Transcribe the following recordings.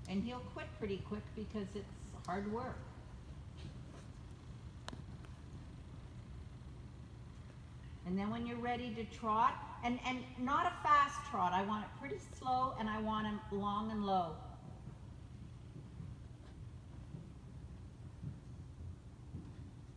And he'll quit pretty quick because it's hard work. And then when you're ready to trot, and not a fast trot, I want it pretty slow and I want him long and low.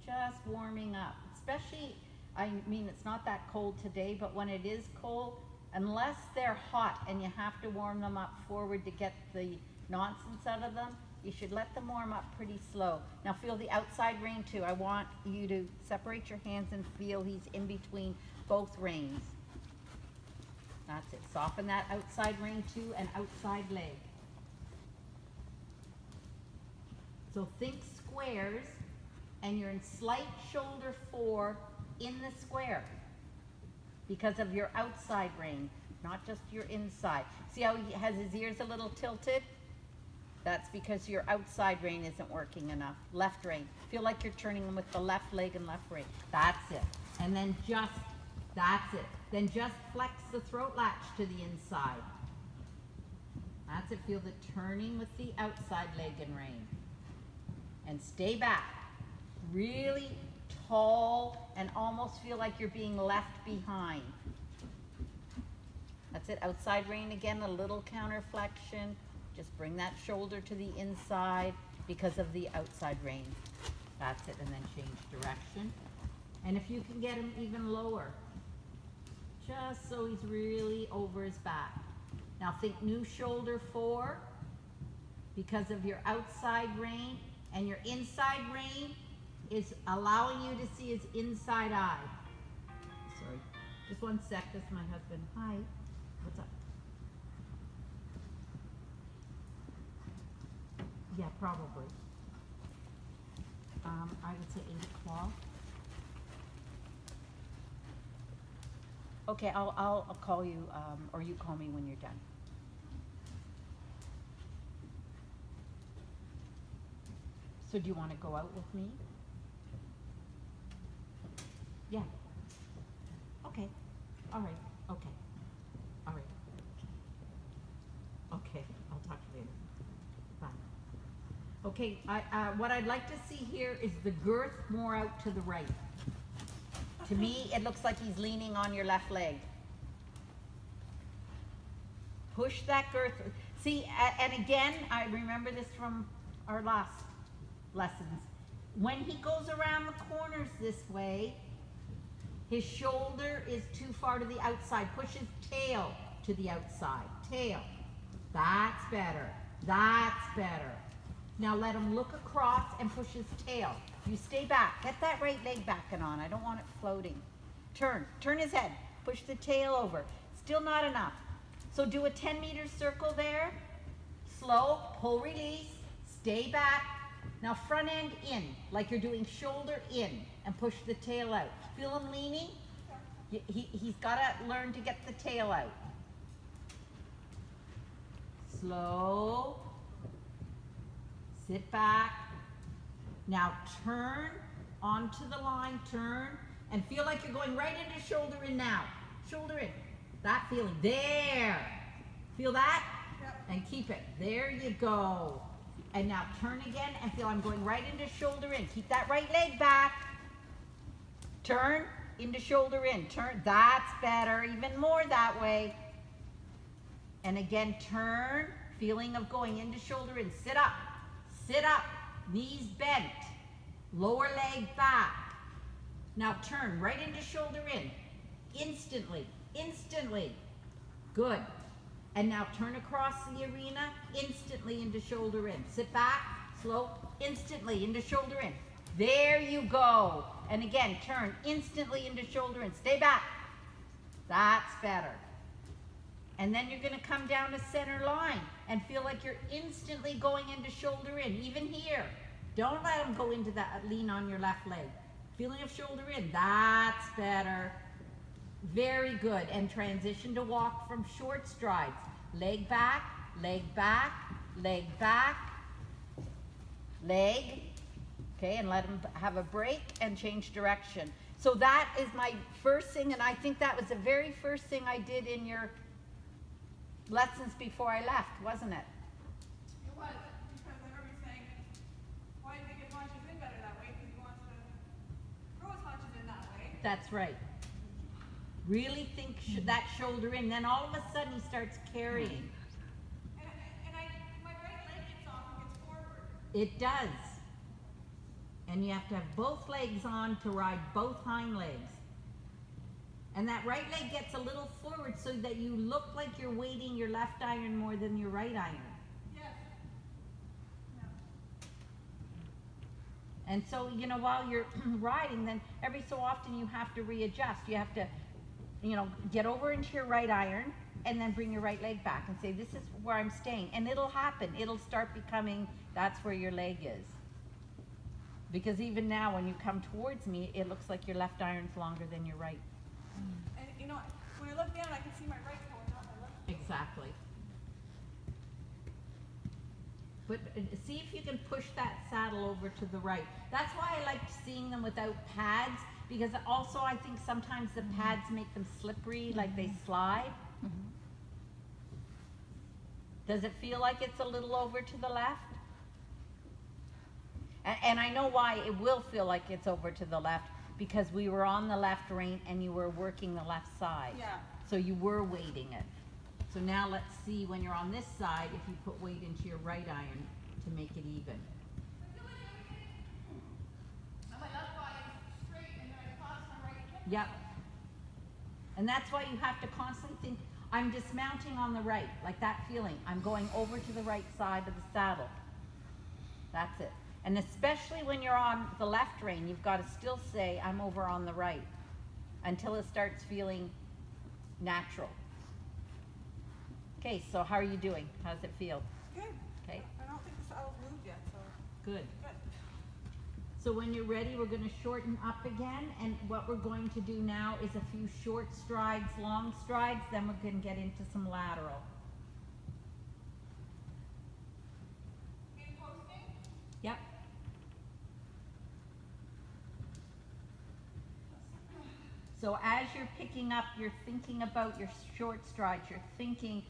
Just warming up, especially, I mean, it's not that cold today, but when it is cold, unless they're hot and you have to warm them up forward to get the nonsense out of them, you should let them warm up pretty slow. Now feel the outside rein too. I want you to separate your hands and feel he's in between both reins. That's it. Soften that outside rein too and outside leg. So think squares, and you're in slight shoulder 4 in the square because of your outside rein, not just your inside. See how he has his ears a little tilted? That's because your outside rein isn't working enough. Left rein. Feel like you're turning them with the left leg and left rein. That's it. And then just, that's it. Then just flex the throat latch to the inside. That's it. Feel the turning with the outside leg and rein. And stay back. Really tall and almost feel like you're being left behind. That's it. Outside rein again, a little counter flexion. Just bring that shoulder to the inside because of the outside rein. That's it, and then change direction. And if you can get him even lower, just so he's really over his back. Now think new shoulder 4 because of your outside rein, and your inside rein is allowing you to see his inside eye. Sorry, just one sec, that's my husband. Hi, what's up? Yeah, probably. I would say 8 o'clock. Okay, I'll call you, or you call me when you're done. So do you want to go out with me? Yeah. Okay. All right. Okay. All right. Okay. I'll talk to you later. Bye. Okay. What I'd like to see here is the girth more out to the right. To me, it looks like he's leaning on your left leg. Push that girth. See, and again, I remember this from our last lessons. When he goes around the corners this way, his shoulder is too far to the outside. Push his tail to the outside. Tail. That's better. That's better. Now let him look across and push his tail. You stay back. Get that right leg back and on. I don't want it floating. Turn. Turn his head. Push the tail over. Still not enough. So do a 10-meter circle there. Slow. Pull, release. Stay back. Now front end in, like you're doing shoulder in, and push the tail out. Feel him leaning? He's got to learn to get the tail out. Slow. Sit back. Now turn onto the line, turn, and feel like you're going right into shoulder in now. Shoulder in. That feeling. There. Feel that? Yep. And keep it. There you go. And now turn again and feel I'm going right into shoulder in. Keep that right leg back. Turn into shoulder in. Turn. That's better. Even more that way. And again, turn. Feeling of going into shoulder in. Sit up. Sit up. Knees bent. Lower leg back. Now turn right into shoulder in. Instantly. Instantly. Good. And now turn across the arena, instantly into shoulder in. Sit back, slow, instantly into shoulder in. There you go. And again, turn instantly into shoulder in. Stay back. That's better. And then you're going to come down to center line and feel like you're instantly going into shoulder in, even here. Don't let them go into that lean on your left leg. Feeling of shoulder in. That's better. Very good. And transition to walk from short strides. Leg back, leg back, leg back, leg. Okay, and let them have a break and change direction. So that is my first thing, and I think that was the very first thing I did in your lessons before I left, wasn't it? It was. That's right. Really think that shoulder in. Then all of a sudden he starts carrying. My right leg gets off and gets forward. It does. And you have to have both legs on to ride both hind legs. And that right leg gets a little forward so that you look like you're weighting your left iron more than your right iron. Yes. Yeah. And so, you know, while you're riding, then every so often you have to readjust. You have to, you know, get over into your right iron and then bring your right leg back and say, this is where I'm staying. And it'll happen. It'll start becoming, that's where your leg is. Because even now when you come towards me, it looks like your left iron's longer than your right. And you know, when I look down, I can see my right toe, not my left. Exactly. But see if you can push that saddle over to the right. That's why I like seeing them without pads, because also I think sometimes the pads make them slippery, like they slide. Does it feel like it's a little over to the left? And I know why it will feel like it's over to the left, because we were on the left rein and you were working the left side. Yeah. So you were weighting it. So now let's see when you're on this side if you put weight into your right iron to make it even. My left body is straight and then I cross my right hip. Yep. And that's why you have to constantly think, I'm dismounting on the right, like that feeling. I'm going over to the right side of the saddle. That's it. And especially when you're on the left rein, you've got to still say, I'm over on the right, until it starts feeling natural. Okay, so how are you doing? How does it feel? Good. Okay. I don't think the saddle's moved yet, so. Good. Good. So when you're ready, we're going to shorten up again, and what we're going to do now is a few short strides, long strides, then we're going to get into some lateral. In posting? Yep. So as you're picking up, you're thinking about your short strides. You're thinking,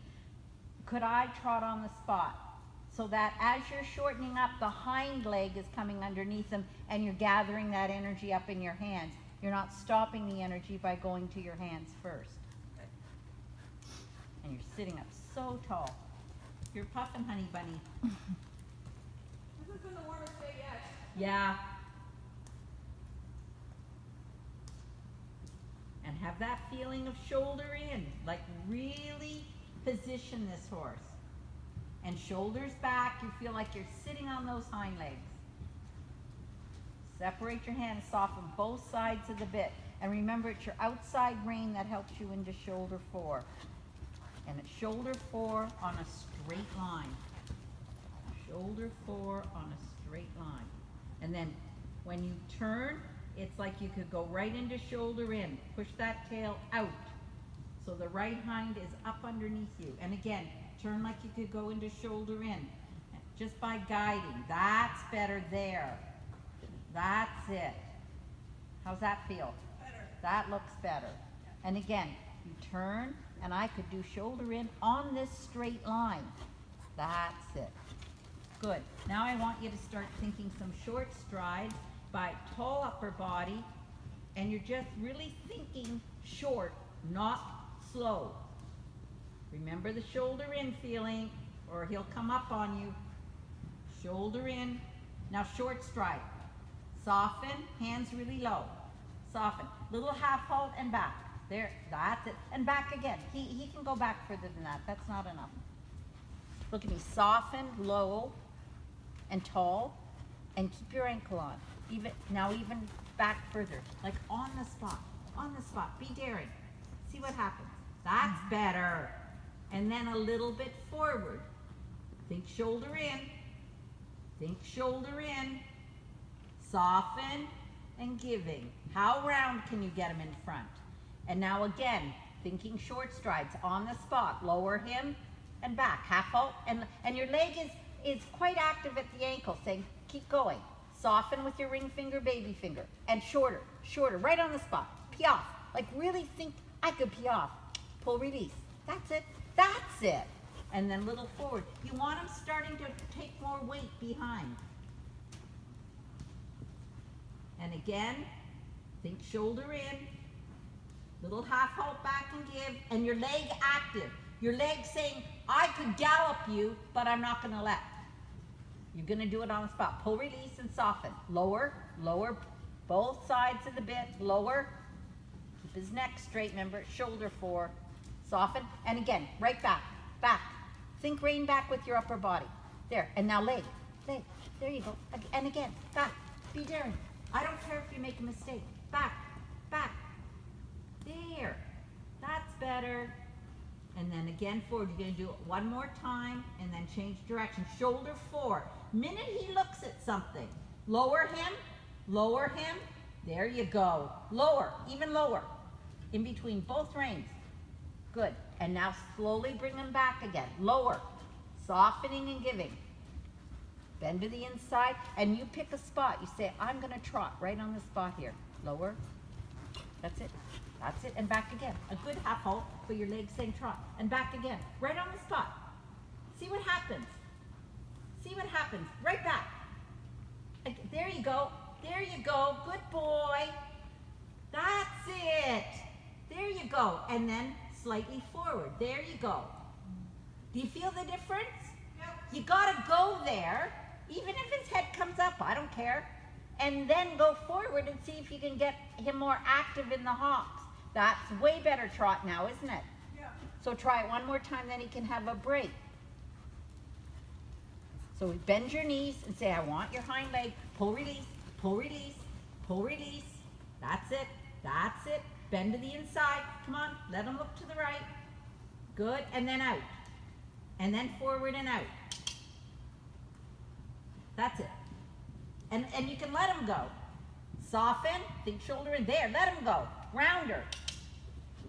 could I trot on the spot? So that as you're shortening up, the hind leg is coming underneath them and you're gathering that energy up in your hands. You're not stopping the energy by going to your hands first. And you're sitting up so tall. You're puffing, honey bunny. This has been the warmest day yet. Yeah. And have that feeling of shoulder in, like really position this horse. And shoulders back, you feel like you're sitting on those hind legs. Separate your hands, soften both sides of the bit. And remember, it's your outside rein that helps you into shoulder 4. And it's shoulder 4 on a straight line. Shoulder 4 on a straight line. And then when you turn, it's like you could go right into shoulder in. Push that tail out. So the right hind is up underneath you. And again, turn like you could go into shoulder in. Just by guiding. That's better there. That's it. How's that feel? Better. That looks better. And again, you turn, and I could do shoulder in on this straight line. That's it. Good. Now I want you to start thinking some short strides by tall upper body, and you're just really thinking short, not slow. Remember the shoulder in feeling, or he'll come up on you. Shoulder in. Now short stride. Soften, hands really low. Soften. Little half halt and back. There, that's it. And back again. He can go back further than that. That's not enough. Look at me. Soften, low, and tall, and keep your ankle on. Even back further. Like on the spot. On the spot. Be daring. See what happens. That's better. And then a little bit forward. Think shoulder in. Think shoulder in. Soften and giving. How round can you get him in front? And now again, thinking short strides on the spot. Lower him and back. Half halt. And your leg is quite active at the ankle, saying, keep going. Soften with your ring finger, baby finger. And shorter, shorter, right on the spot. Piaffe. Like really think, I could piaffe. Pull, release. That's it. That's it. And then little forward. You want him starting to take more weight behind. And again, Think shoulder in. Little half halt back and give. And your leg active. Your leg saying, I could gallop you, but I'm not going to let. You're going to do it on the spot. Pull, release, and soften. Lower, lower, both sides of the bit. Lower. Keep his neck straight. Remember, shoulder 4. Soften. And again, right back. Back. Think rein back with your upper body. There. And now leg. Leg. There you go. And again, back. Be daring. I don't care if you make a mistake. Back. Back. There. That's better. And then again forward. You're going to do it one more time and then change direction. Shoulder 4. Minute he looks at something. Lower him. Lower him. There you go. Lower. Even lower. In between both reins. Good. And now slowly bring him back again. Lower. Softening and giving. Bend to the inside. And you pick a spot. You say, I'm going to trot right on the spot here. Lower. That's it. That's it. And back again. A good half halt, but your legs saying trot. And back again. Right on the spot. See what happens. See what happens. Right back. There you go. There you go. Good boy. That's it. There you go. And then slightly forward. There you go. Do you feel the difference? Yep. You got to go there, even if his head comes up. I don't care. And then go forward and see if you can get him more active in the hops. That's way better trot now, isn't it? Yeah. So try it one more time, then he can have a break. So bend your knees and say, I want your hind leg. Pull, release, pull, release, pull, release. That's it. That's it. Bend to the inside. Come on. Let him look to the right. Good. And then out. And then forward and out. That's it. And you can let him go. Soften. Think shoulder in. There. Let him go. Rounder.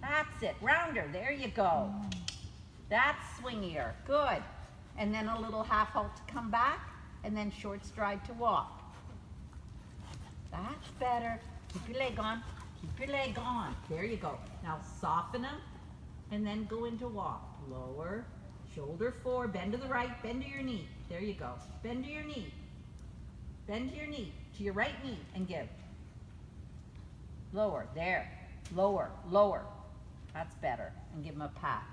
That's it. Rounder. There you go. That's swingier. Good. And then a little half halt to come back. And then short stride to walk. That's better. Keep your leg on. Keep your leg on. There you go. Now soften him. And then go into walk. Lower. Shoulder 4. Bend to the right. Bend to your knee. There you go. Bend to your knee. Bend to your knee. To your right knee. And give. Lower. There. Lower. Lower. That's better. And give him a pat.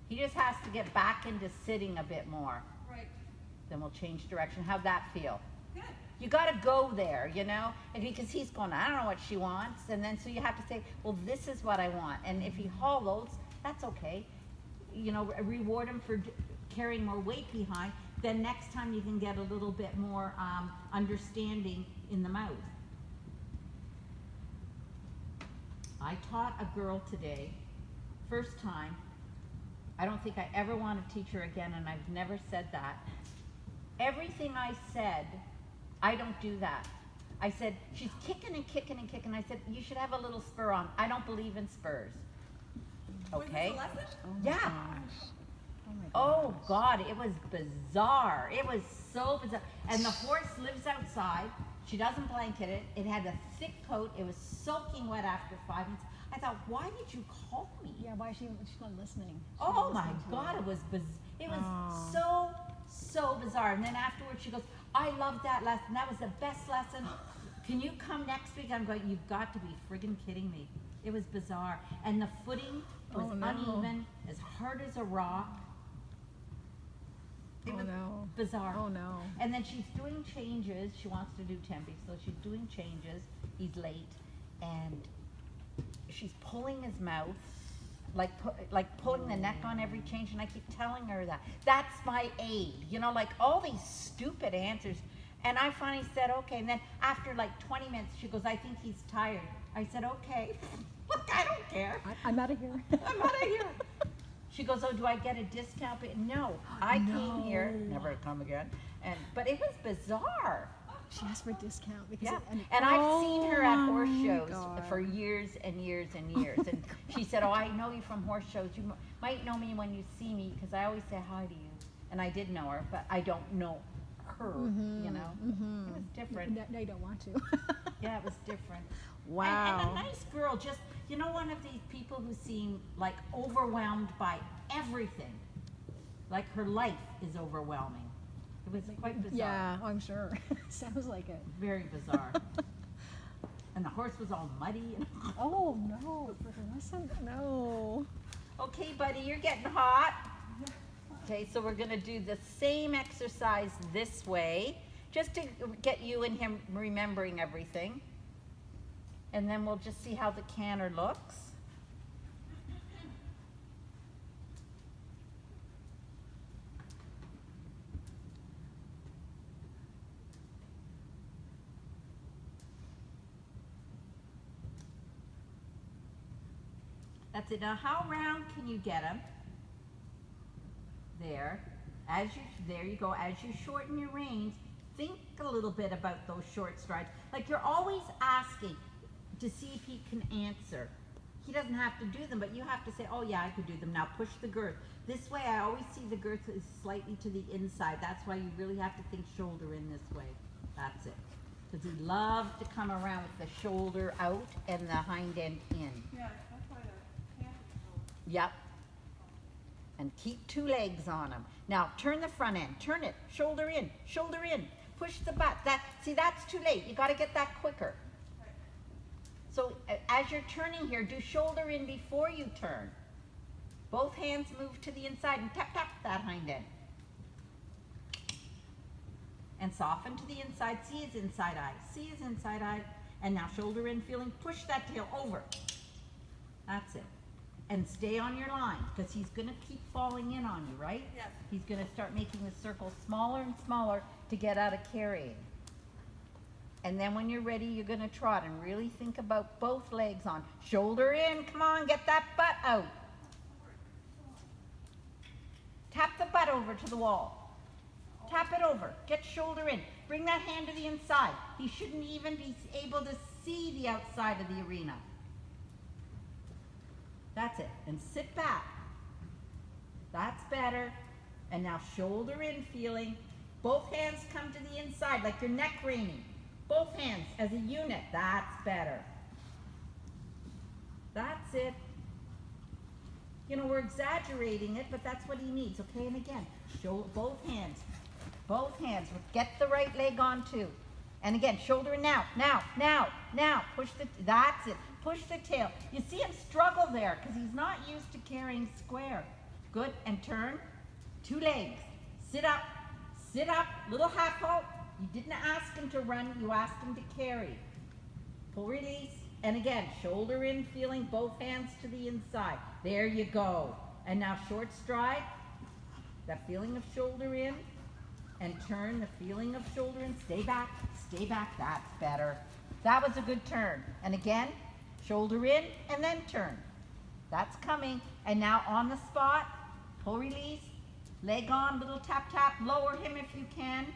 He just has to get back into sitting a bit more. Right. Then we'll change direction. How'd that feel? Good. You got to go there, you know, and because he's going, I don't know what she wants, and then so you have to say, well, this is what I want, and if he hollows, that's okay, you know, reward him for carrying more weight behind. Then next time you can get a little bit more understanding in the mouth. I taught a girl today, first time. I don't think I ever want to teach her again, and I've never said that. Everything I said, I don't do that. I said, she's kicking and kicking and kicking. I said, you should have a little spur on. I don't believe in spurs. Okay? Was this a lesson? Yeah. Gosh. Oh God, it was bizarre. It was so bizarre. And the horse lives outside. She doesn't blanket it. It had a thick coat. It was soaking wet after 5 minutes. I thought, why did you call me? Yeah, why she's not listening? She's Oh not my listening to God, it. it was Oh. so bizarre. And then afterwards she goes, I loved that lesson. That was the best lesson. Can you come next week? I'm going, you've got to be friggin' kidding me. It was bizarre. And the footing was Oh, no. uneven, as hard as a rock. It Oh, was no. bizarre. Oh no. And then she's doing changes. She wants to do Tempe, so she's doing changes. He's late, and she's pulling his mouth, like pulling the neck on every change. And I keep telling her that that's my aid. You know, like all these stupid answers. And I finally said, okay. And then after like 20 minutes, she goes, I think he's tired. I said, okay. Look, I don't care. I'm out of here. I'm out of here. She goes, oh, do I get a discount? No, I came here, never to come again. But it was bizarre. She asked for a discount because Yeah, it, and I've seen her at horse Oh, shows God. for years and years and years. And she said, oh, I know you from horse shows. You might know me when you see me because I always say hi to you. And I did know her, but I don't know her, you know. It was different. No, you don't want to. Yeah, it was different. Wow. And a nice girl, just, you know, one of these people who seem like overwhelmed by everything. Like her life is overwhelming. It was quite bizarre. Yeah, I'm sure. Sounds like it. Very bizarre. And the horse was all muddy. And Oh no, listen, no. okay, buddy, you're getting hot. Okay, so we're gonna do the same exercise this way, just to get you and him remembering everything. And then we'll just see how the canter looks. That's it. Now, how round can you get him? There. There you go. As you shorten your reins, think a little bit about those short strides. Like you're always asking to see if he can answer. He doesn't have to do them, but you have to say, oh yeah, I could do them. Now push the girth. This way, I always see the girth is slightly to the inside. That's why you really have to think shoulder in this way. That's it. Because he loves to come around with the shoulder out and the hind end in. Yeah, that's why the canter is Yep. And keep 2 legs on him. Now turn the front end. Turn it. Shoulder in. Shoulder in. Push the butt. See, that's too late. You got to get that quicker. Right. So as you're turning here, do shoulder in before you turn. Both hands move to the inside and tap, tap that hind end. And soften to the inside. See his inside eye. See his inside eye. And now shoulder in, feeling. Push that tail over. That's it. And stay on your line, because he's going to keep falling in on you, right? Yes. He's going to start making the circle smaller and smaller to get out of carrying. And then when you're ready, you're going to trot and really think about both legs on. Shoulder in, come on, get that butt out. Tap the butt over to the wall. Tap it over, get shoulder in. Bring that hand to the inside. He shouldn't even be able to see the outside of the arena. That's it. And sit back. That's better. And now shoulder in, feeling. Both hands come to the inside like your neck reining. Both hands as a unit. That's better. That's it. You know, we're exaggerating it, but that's what he needs. Okay, and again, show both hands. Both hands. Get the right leg on too. And again, shoulder in now. Now, now, now. Push the, that's it. Push the tail. You see him struggle there because he's not used to carrying square. Good, and turn. 2 legs. Sit up, little half halt. You didn't ask him to run, you asked him to carry. Pull release, and again, shoulder in, feeling both hands to the inside. There you go. And now short stride, that feeling of shoulder in, and turn, the feeling of shoulder in. Stay back, that's better. That was a good turn. And again, shoulder in, and then turn. That's coming. And now on the spot, pull release, leg on, little tap tap, lower him if you can.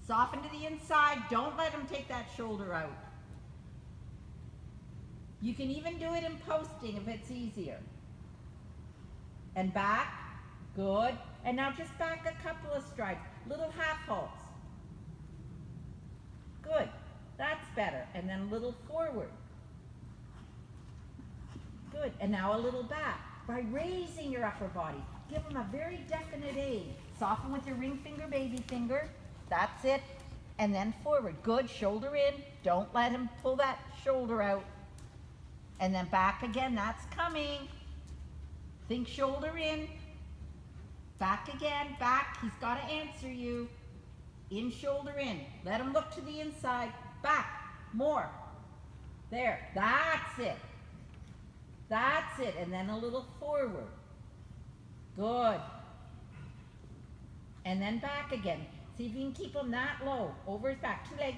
Soften to the inside, don't let him take that shoulder out. You can even do it in posting if it's easier. And back, good. And now just back a couple of strides, little half halts. Good, that's better. And then a little forward. Good, and now a little back. By raising your upper body, give them a very definite aid. Soften with your ring finger, baby finger. That's it. And then forward. Good, shoulder in. Don't let him pull that shoulder out. And then back again, that's coming. Think shoulder in. Back again, back. He's got to answer you. In, shoulder in. Let him look to the inside. Back, more. There, that's it. That's it, and then a little forward. Good. And then back again. See if you can keep him that low. Over his back, 2 legs.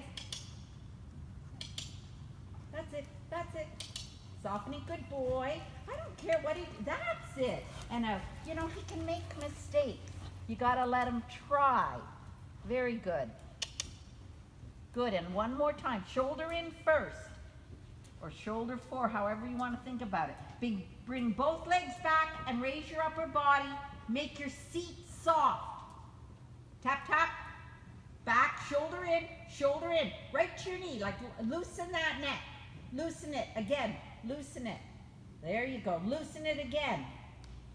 That's it, that's it. Softening, good boy. I don't care what he, that's it. And you know, he can make mistakes. You gotta let him try. Very good. Good, and one more time. Shoulder in first. Or shoulder forward, however you want to think about it. Bring both legs back and raise your upper body. Make your seat soft. Tap, tap. Back, shoulder in, right to your knee. Like loosen that neck. Loosen it again. Loosen it. There you go. Loosen it again.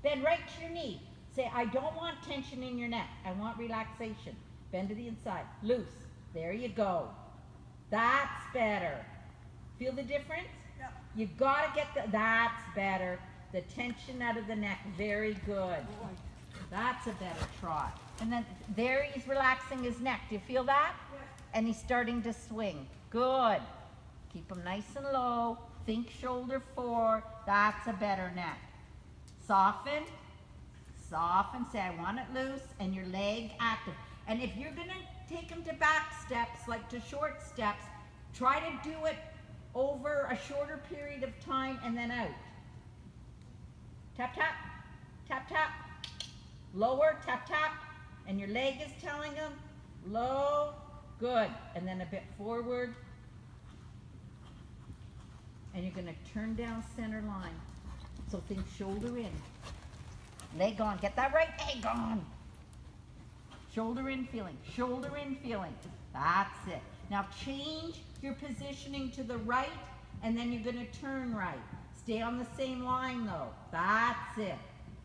Then right to your knee. Say, I don't want tension in your neck. I want relaxation. Bend to the inside. Loose. There you go. That's better. Feel the difference? Yeah. You gotta get that's better. The tension out of the neck, very good. That's a better trot. And then there he's relaxing his neck. Do you feel that? Yeah. And he's starting to swing. Good. Keep him nice and low. Think shoulder forward. That's a better neck. Soften. Soften. Say, I want it loose. And your leg active. And if you're going to take him to back steps, like to short steps, try to do it over a shorter period of time and then out. Tap, tap. Tap, tap. Lower. Tap, tap. And your leg is telling him, low. Good. And then a bit forward. And you're going to turn down center line. So think shoulder in. Leg on. Get that right leg on. Shoulder in feeling. Shoulder in feeling. That's it. Now change your positioning to the right, and then you're going to turn right. Stay on the same line though. That's it.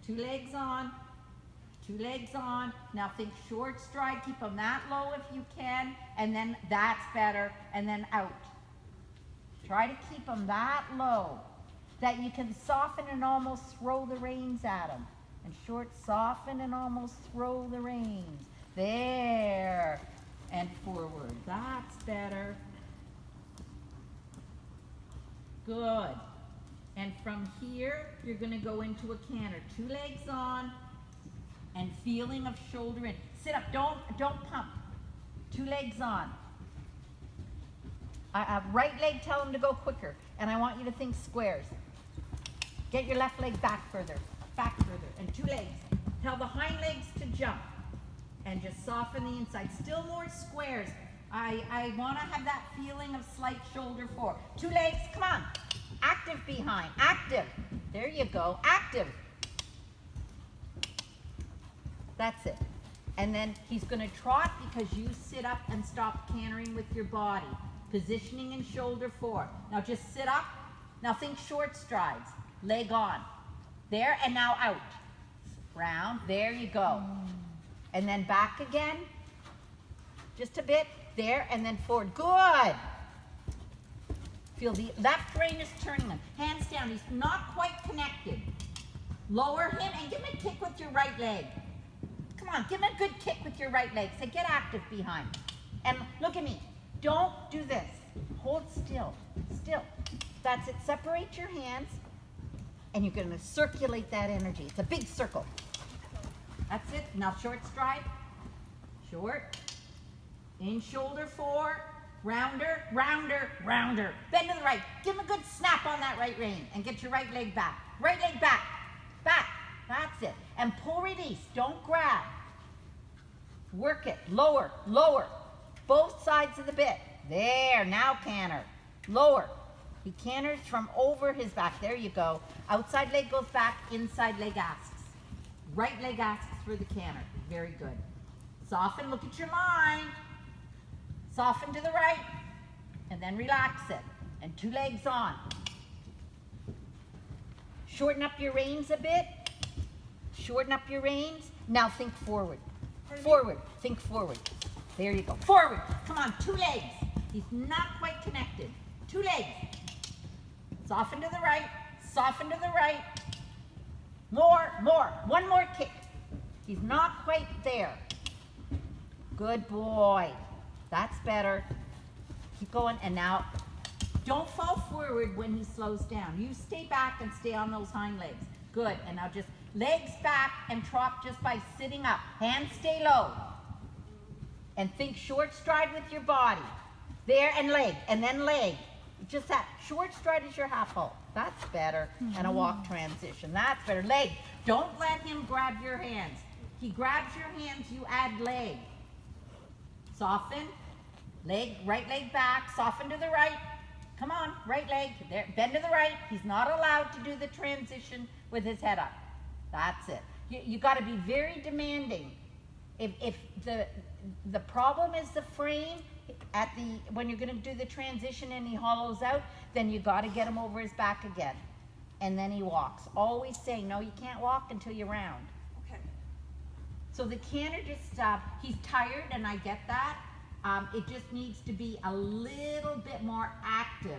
2 legs on. 2 legs on. Now think short stride. Keep them that low if you can. And then that's better. And then out. Try to keep them that low that you can soften and almost throw the reins at them. And short, soften and almost throw the reins. There. And forward. That's better. Good. And from here, you're going to go into a canter. 2 legs on and feeling of shoulder in. Sit up. Don't pump. 2 legs on. Right leg, tell him to go quicker. And I want you to think squares. Get your left leg back further. Back further. And 2 legs. Tell the hind legs to jump. And just soften the inside. Still more squares. I want to have that feeling of slight shoulder forward. 2 legs. Come on. Active behind. Active. There you go. Active. That's it. And then he's going to trot because you sit up and stop cantering with your body. Positioning and shoulder forward. Now just sit up. Now think short strides. Leg on. There and now out. Round. There you go. And then back again. Just a bit. There and then forward. Good. Feel the left rein is turning him. Hands down. He's not quite connected. Lower him and give him a kick with your right leg. Come on. Give him a good kick with your right leg. Say, get active behind. And look at me. Don't do this. Hold still. Still. That's it. Separate your hands. And you're going to circulate that energy. It's a big circle. That's it. Now short stride. Short. In shoulder forward. Rounder, rounder, rounder. Bend to the right. Give him a good snap on that right rein. And get your right leg back. Right leg back. Back. That's it. And pull release. Don't grab. Work it. Lower, lower. Both sides of the bit. There. Now canter. Lower. He canters from over his back. There you go. Outside leg goes back. Inside leg asks. Right leg asks for the canter. Very good. Soften. Look at your line. Soften to the right. And then relax it. And 2 legs on. Shorten up your reins a bit. Shorten up your reins. Now think forward. Forward. Think forward. There you go. Forward. Come on. 2 legs. He's not quite connected. 2 legs. Soften to the right. Soften to the right. More. More. 1 more kick. He's not quite there. Good boy. That's better. Keep going. And now, don't fall forward when he slows down. You stay back and stay on those hind legs. Good. And now just legs back and trot just by sitting up. Hands stay low. And think short stride with your body. There and leg. And then leg. Just that. Short stride is your half halt. That's better. And a walk transition. That's better. Leg. Don't let him grab your hands. He grabs your hands, you add leg. Soften. Leg, right leg back. Soften to the right. Come on, right leg. There, bend to the right. He's not allowed to do the transition with his head up. That's it. You got to be very demanding. If the problem is the frame, when you're going to do the transition and he hollows out, then you got to get him over his back again. And then he walks. Always saying, no, you can't walk until you round. Okay. So the canter just, he's tired and I get that. It just needs to be a little bit more active